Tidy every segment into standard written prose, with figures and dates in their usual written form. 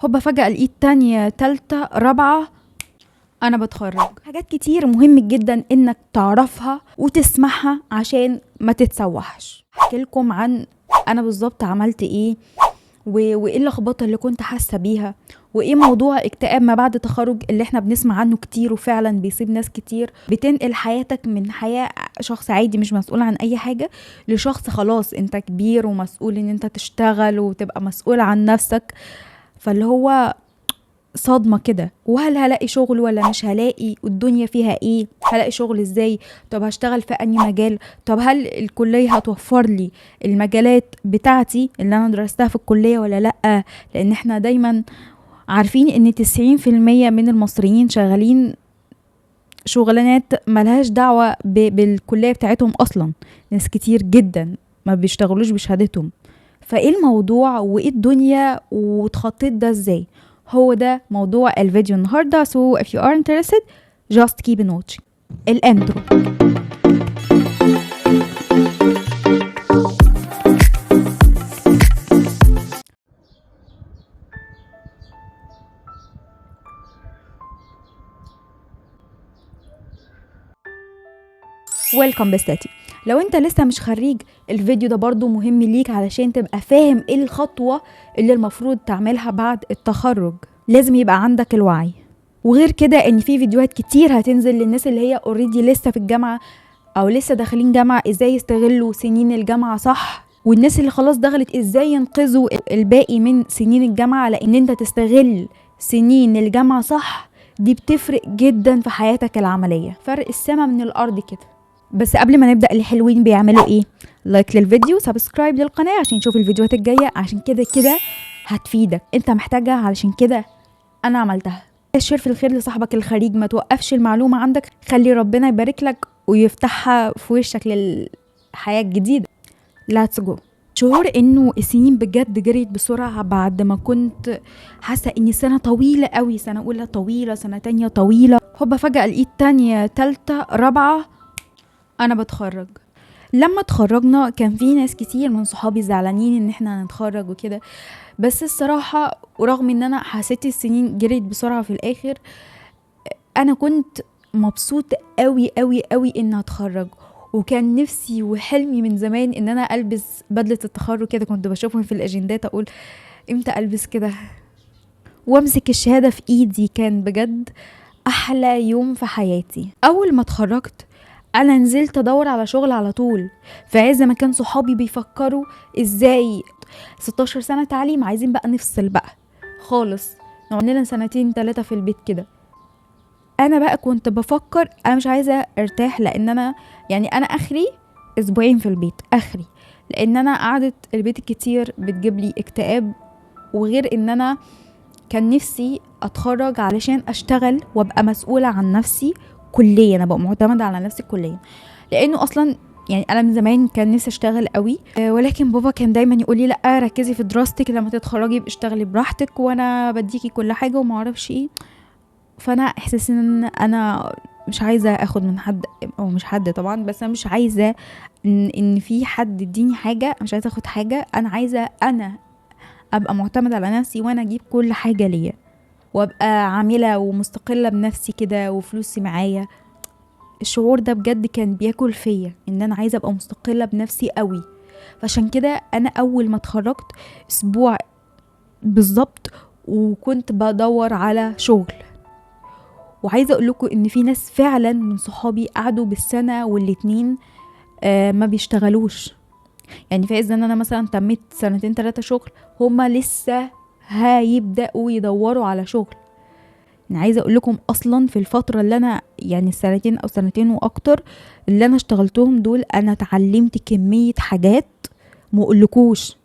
هوبا فجأة لقيت تانية تالتة رابعة أنا بتخرج. حاجات كتير مهم جدا إنك تعرفها وتسمعها عشان ما تتسوحش. احكي لكم عن أنا بالظبط عملت إيه وإيه اللخبطة اللي كنت حاسة بيها، وإيه موضوع اكتئاب ما بعد تخرج اللي احنا بنسمع عنه كتير وفعلا بيصيب ناس كتير. بتنقل حياتك من حياة شخص عادي مش مسؤول عن أي حاجة لشخص خلاص انت كبير ومسؤول ان انت تشتغل وتبقى مسؤول عن نفسك. فاللي هو صدمة كده، وهل هلاقي شغل ولا مش هلاقي، والدنيا فيها ايه، هلاقي شغل ازاي، طب هشتغل في انهي مجال، طب هل الكلية هتوفر لي المجالات بتاعتي اللي انا درستها في الكلية ولا لأ. لان احنا دايما عارفين ان 90% من المصريين شغالين شغلانات ملهاش دعوة بالكلية بتاعتهم اصلا. ناس كتير جدا ما بيشتغلوش بشهادتهم. فايه الموضوع وايه الدنيا وتخطيت ده ازاي؟ هو ده موضوع الفيديو النهاردة. so if you are interested just keep on watching. الانترو. ويلكم بستاتي. لو انت لسه مش خريج، الفيديو ده برضو مهم ليك علشان تبقى فاهم ايه الخطوة اللي المفروض تعملها بعد التخرج. لازم يبقى عندك الوعي. وغير كده ان في فيديوهات كتير هتنزل للناس اللي هي اوريدي لسه في الجامعة او لسه داخلين جامعة، ازاي يستغلوا سنين الجامعة صح، والناس اللي خلاص دخلت ازاي ينقذوا الباقي من سنين الجامعة. لان انت تستغل سنين الجامعة صح دي بتفرق جدا في حياتك العملية، فرق السما من الارض كده. بس قبل ما نبدأ، الحلوين بيعملوا ايه؟ لايك للفيديو، سبسكرايب للقناة عشان تشوف الفيديوهات الجاية، عشان كده هتفيدك، انت محتاجها، علشان كده انا عملتها. الشير في الخير لصاحبك الخريج، ما توقفش المعلومة عندك، خلي ربنا يبارك لك ويفتحها في وشك للحياة الجديدة. Let's go. شعور انه السنين بجد جريت بسرعة بعد ما كنت حاسة اني سنة طويلة قوي، سنة اولى طويلة، سنة تانية طويلة، هوبا فجأة لقيت تانية تالتة رابعة انا بتخرج. لما اتخرجنا كان في ناس كتير من صحابي زعلانين ان احنا هنتخرج وكده، بس الصراحة ورغم ان انا حسيت السنين جريت بسرعة في الاخر، انا كنت مبسوط قوي قوي قوي ان اتخرج. وكان نفسي وحلمي من زمان ان انا البس بدلة التخرج كده، كنت بشوفهم في الاجندات اقول امتى البس كده وامسك الشهادة في ايدي. كان بجد احلى يوم في حياتي. اول ما اتخرجت انا نزلت ادور على شغل على طول، في عز ما كان صحابي بيفكروا ازاي 16 سنة تعليم عايزين بقى نفصل بقى خالص، نقعد لنا 2-3 في البيت كده. انا بقى كنت بفكر انا مش عايزة ارتاح، لان انا انا اخري اسبوعين في البيت اخري، لان انا قعدت البيت الكتير بتجيب لي اكتئاب. وغير ان انا كان نفسي اتخرج علشان اشتغل وابقى مسؤولة عن نفسي كليا، انا بقى معتمدة على نفسي كليا، لانه اصلا انا من زمان كان نفسي اشتغل قوي، ولكن بابا كان دايما يقول لي لا ركزي في دراستك، لما تتخرجي يبقى اشتغلي براحتك وانا بديكي كل حاجة وما اعرفش ايه. فانا احساس ان انا مش عايزة اخد من حد، او مش حد طبعا، بس انا مش عايزة ان في حد يديني حاجة، مش عايزة اخد حاجة، انا عايزة انا ابقى معتمدة على نفسي وانا اجيب كل حاجة ليا، وابقى عاملة ومستقلة بنفسي كده وفلوسي معايا. الشعور ده بجد كان بياكل فيا، ان انا عايزة ابقى مستقلة بنفسي قوي. فعشان كده انا اول ما اتخرجت اسبوع بالظبط وكنت بدور على شغل. وعايزة اقول لكم ان في ناس فعلا من صحابي قعدوا بالسنة والاتنين ما بيشتغلوش. في عز ان انا مثلا تميت 2-3 شغل، هما لسه هيبدأوا يدوروا على شغل. عايزة اقول لكم اصلا في الفترة اللي انا 2 أو 2 واكتر اللي انا اشتغلتهم دول، انا اتعلمت كمية حاجات ما اقولكوش.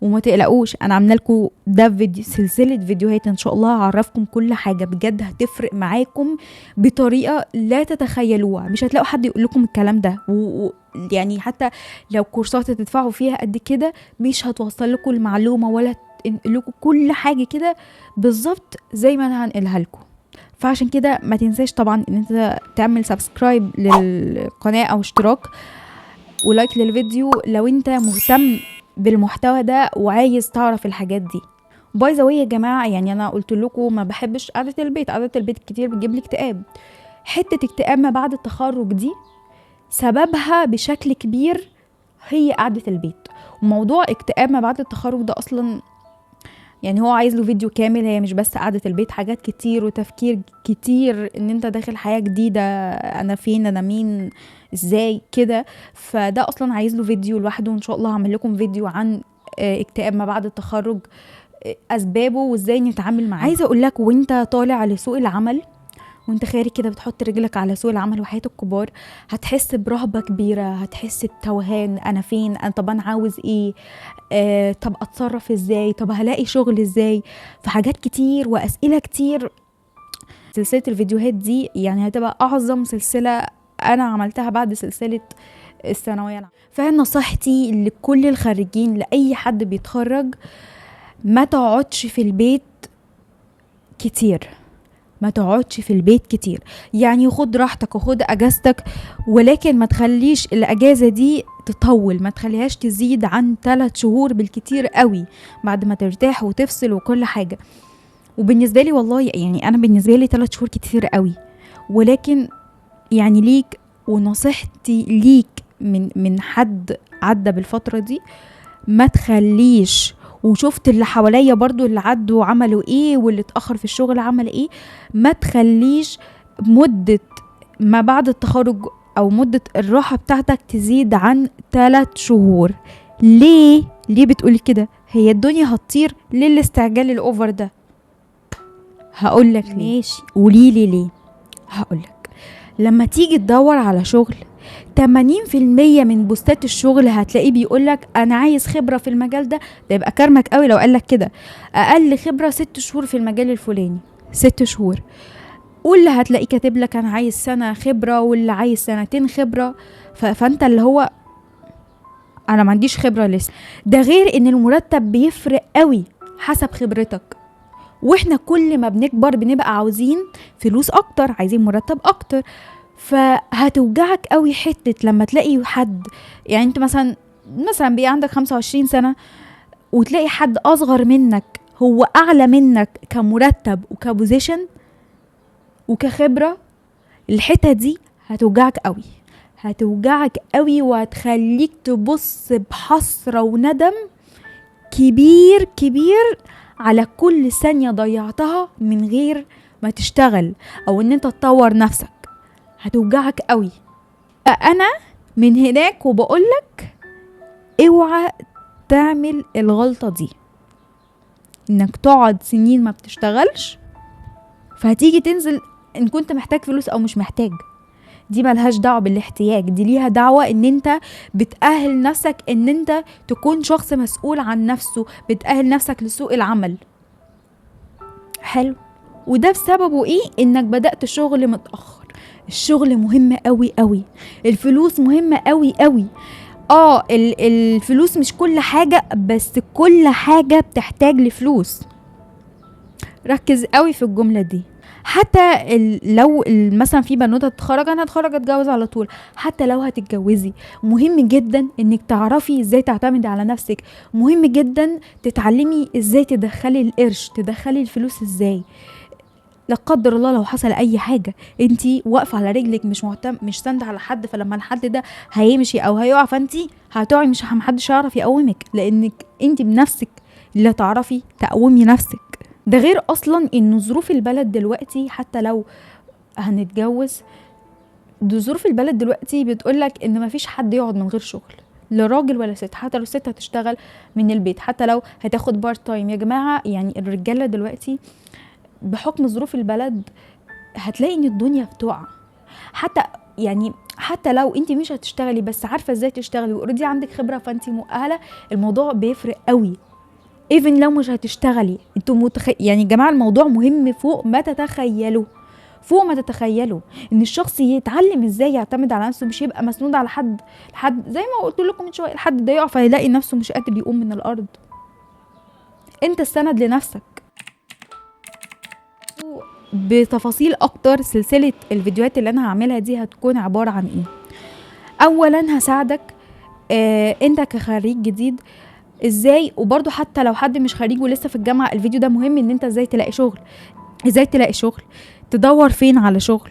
وما تقلقوش، انا عامله لكم ده فيديو، سلسلة فيديوهات ان شاء الله هعرفكم كل حاجة بجد هتفرق معاكم بطريقة لا تتخيلوها. مش هتلاقوا حد يقول لكم الكلام ده حتى لو كورسات هتدفعوا فيها قد كده مش هتوصل لكم المعلومة ولا تنقل لكم كل حاجة كده بالظبط زي ما انا هنقلها لكم. فعشان كده ما تنساش طبعا ان انت تعمل سبسكرايب للقناة او اشتراك ولايك للفيديو لو انت مهتم بالمحتوى ده وعايز تعرف الحاجات دي. باي ذا واي يا جماعه، يعني انا قلت لكم ما بحبش قعده البيت، قعده البيت كتير بتجيب لي اكتئاب. حته اكتئاب ما بعد التخرج دي سببها بشكل كبير هي قعده البيت. وموضوع اكتئاب ما بعد التخرج ده اصلا يعني هو عايز له فيديو كامل، هي مش بس قعده البيت، حاجات كتير وتفكير كتير ان انت داخل حياه جديده، انا فين، انا مين، ازاي كده. فده اصلا عايز له فيديو لوحده، وان شاء الله هعمل لكم فيديو عن اكتئاب ما بعد التخرج، اسبابه وازاي نتعامل معاه. عايزه اقول لك وانت طالع لسوق العمل، وانت خارج كده بتحط رجلك على سوق العمل وحياة الكبار، هتحس برهبة كبيرة، هتحس بتوهان، انا فين، انا طب انا عاوز ايه، طب اتصرف ازاي، طب هلاقي شغل ازاي، في حاجات كتير واسئلة كتير. سلسلة الفيديوهات دي يعني هتبقى اعظم سلسلة انا عملتها بعد سلسلة الثانوية العامة. فنصيحتي لكل الخريجين، لأي حد بيتخرج، ما تقعدش في البيت كتير، ما تقعدش في البيت كتير. يعني خد راحتك وخد اجازتك، ولكن ما تخليش الاجازة دي تطول، ما تخليهاش تزيد عن 3 شهور بالكتير قوي، بعد ما ترتاح وتفصل وكل حاجة. وبالنسبة لي والله يعني انا بالنسبة لي 3 شهور كتير قوي، ولكن يعني ليك ونصيحتي ليك من حد عدى بالفترة دي، ما تخليش، وشفت اللي حواليا برضو اللي عدوا عملوا ايه واللي اتأخر في الشغل عمل ايه، ما تخليش مدة ما بعد التخرج او مدة الراحة بتاعتك تزيد عن 3 شهور. ليه بتقولي كده؟ هي الدنيا هتطير، ليه الاستعجال الاوفر ده؟ هقولك ماشي، قوليلي ليه. هقولك لما تيجي تدور على شغل، 80% من بوستات الشغل هتلاقيه بيقولك انا عايز خبرة في المجال ده يبقى كرمك قوي لو قالك كده اقل خبرة 6 شهور في المجال الفلاني، 6 شهور. واللي هتلاقيه كاتب لك انا عايز سنة خبرة، واللي عايز 2 خبرة. فانت اللي هو انا ما عنديش خبرة لسه. ده غير ان المرتب بيفرق قوي حسب خبرتك، واحنا كل ما بنكبر بنبقى عاوزين فلوس اكتر، عايزين مرتب اكتر. فهتوجعك قوي حتة لما تلاقي حد، يعني انت مثلا بقى عندك 25 سنة وتلاقي حد اصغر منك هو اعلى منك كمرتب وكبوزيشن وكخبرة. الحتة دي هتوجعك قوي، هتوجعك قوي، وهتخليك تبص بحسرة وندم كبير كبير على كل ثانية ضيعتها من غير ما تشتغل او ان انت تطور نفسك. هتوجعك قوي. انا من هناك وبقولك اوعى تعمل الغلطة دي، انك تقعد سنين ما بتشتغلش، فهتيجي تنزل ان كنت محتاج فلوس او مش محتاج. دي ملهاش دعوة بالاحتياج، دي ليها دعوة ان انت بتأهل نفسك ان انت تكون شخص مسؤول عن نفسه، بتأهل نفسك لسوق العمل. حلو. وده بسببه ايه؟ انك بدأت شغل متأخر. الشغل مهم قوي قوي، الفلوس مهمة قوي قوي. الفلوس مش كل حاجة، بس كل حاجة بتحتاج لفلوس. ركز قوي في الجملة دي. حتى لو مثلا في بنوتة تتخرج، انا هتخرج اتجوز على طول، حتى لو هتتجوزي مهم جدا انك تعرفي ازاي تعتمدي على نفسك، مهم جدا تتعلمي ازاي تدخلي القرش، تدخلي الفلوس ازاي. لا قدر الله لو حصل اي حاجه، انتي واقفه على رجلك، مش ساندة على حد، فلما الحد ده هيمشي او هيقع فانتي هتقعي، مش محدش هيعرف يقومك، لانك انتي بنفسك اللي تعرفي تقومي نفسك. ده غير اصلا ان ظروف البلد دلوقتي، حتى لو هنتجوز، ظروف البلد دلوقتي بتقولك ان مفيش حد يقعد من غير شغل، لا راجل ولا ست. حتى لو الست هتشتغل من البيت، حتى لو هتاخد بارت تايم. يا جماعه يعني الرجاله دلوقتي بحكم ظروف البلد هتلاقي ان الدنيا بتقع. حتى لو انت مش هتشتغلي بس عارفه ازاي تشتغلي واوريدي عندك خبره فانت مؤهله، الموضوع بيفرق قوي. ايفن لو مش هتشتغلي انتوا يعني يا جماعه الموضوع مهم فوق ما تتخيلوا، فوق ما تتخيلوا. ان الشخص يتعلم ازاي يعتمد على نفسه، مش يبقى مسنود على حد زي ما قلت لكم من شويه، الحد ده يقع فيلاقي نفسه مش قادر يقوم من الارض. انت السند لنفسك. بتفاصيل اكتر سلسلة الفيديوهات اللي انا هعملها دي هتكون عبارة عن ايه؟ اولا هساعدك انت كخريج جديد ازاي. وبرضو حتى لو حد مش خريج ولسه في الجامعة، الفيديو ده مهم ان انت ازاي تلاقي شغل، ازاي تلاقي شغل، تدور فين على شغل،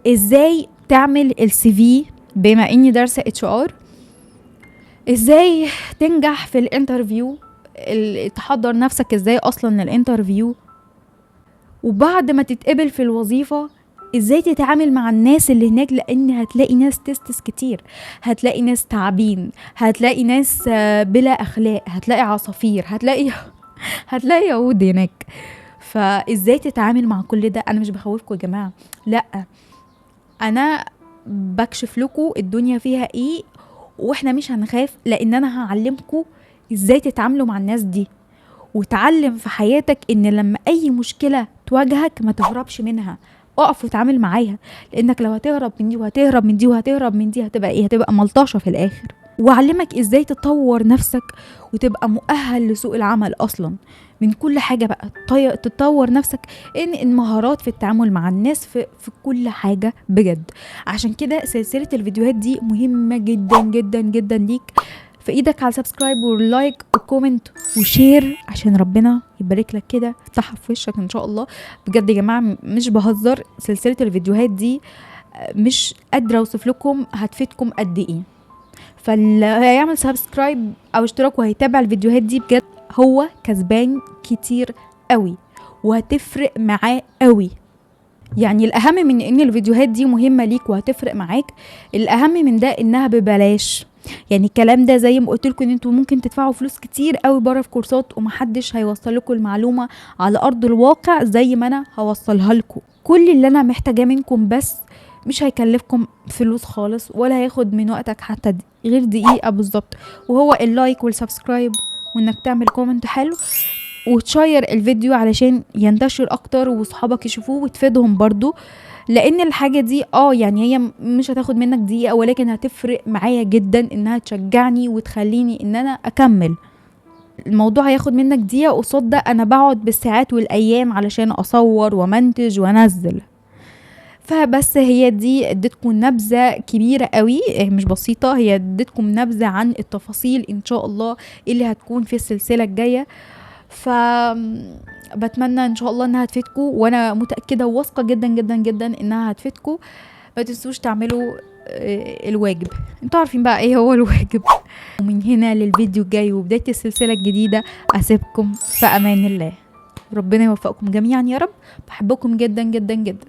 ازاي تعمل السي في بما اني دارسة HR، ازاي تنجح في الانترفيو، تحضر نفسك ازاي اصلا للانترفيو، وبعد ما تتقبل في الوظيفة ازاي تتعامل مع الناس اللي هناك، لان هتلاقي ناس تستس كتير، هتلاقي ناس تعبين، هتلاقي ناس بلا اخلاق، هتلاقي عصافير، هتلاقي يهود هناك. فازاي تتعامل مع كل ده؟ انا مش بخوفكم يا جماعة، لا، انا بكشف لكم الدنيا فيها ايه، واحنا مش هنخاف، لان انا هعلمكم ازاي تتعاملوا مع الناس دي. وتعلم في حياتك ان لما اي مشكلة تواجهك ما تهربش منها، اقف وتعامل معاها، لانك لو هتهرب من دي وهتهرب من دي وهتهرب من دي هتبقى ايه؟ هتبقى ملطشة في الاخر. وعلمك ازاي تطور نفسك وتبقى مؤهل لسوق العمل اصلا من كل حاجة بقى، تطور نفسك، ان المهارات في التعامل مع الناس في كل حاجة بجد. عشان كده سلسلة الفيديوهات دي مهمة جدا جدا جدا ليك. في ايدك على سبسكرايب واللايك وكومنت وشير عشان ربنا يبارك لك كده، يفتحها في وشك ان شاء الله. بجد يا جماعة مش بهزر، سلسلة الفيديوهات دي مش قادرة اوصف لكم هتفيدكم قد ايه. فاللي هيعمل سبسكرايب او اشتراك وهيتابع الفيديوهات دي بجد هو كسبان كتير قوي، وهتفرق معاه قوي. يعني الاهم من ان الفيديوهات دي مهمة ليك وهتفرق معاك، الاهم من ده انها ببلاش. يعني الكلام ده زي ما قلت لكم ان انتوا ممكن تدفعوا فلوس كتير قوي بره في كورسات ومحدش هيوصل لكم المعلومة على ارض الواقع زي ما انا هوصلها لكم. كل اللي انا محتاجاه منكم بس مش هيكلفكم فلوس خالص، ولا هياخد من وقتك حتى غير دقيقة بالظبط، وهو اللايك والسبسكرايب، وانك تعمل كومنت حلو وتشير الفيديو علشان ينتشر اكتر وصحابك يشوفوه وتفيدهم برضو. لان الحاجة دي يعني هي مش هتاخد منك دقيقة، ولكن هتفرق معايا جدا انها تشجعني وتخليني ان انا اكمل. الموضوع هياخد منك دقيقة، قصاد ده انا بقعد بالساعات والايام علشان اصور ومنتج وانزل. فبس هي دي اديتكم نبذة كبيرة قوي، مش بسيطة، هي اديتكم نبذة عن التفاصيل ان شاء الله اللي هتكون في السلسلة الجاية. بتمنى ان شاء الله انها تفيدكم، وانا متأكدة وواثقة جدا جدا جدا انها هتفيدكم. ما تنسوش تعملوا الواجب، انتوا عارفين بقى ايه هو الواجب. ومن هنا للفيديو الجاي وبداية السلسلة الجديدة اسيبكم في امان الله، ربنا يوفقكم جميعا يا رب. بحبكم جدا جدا جدا.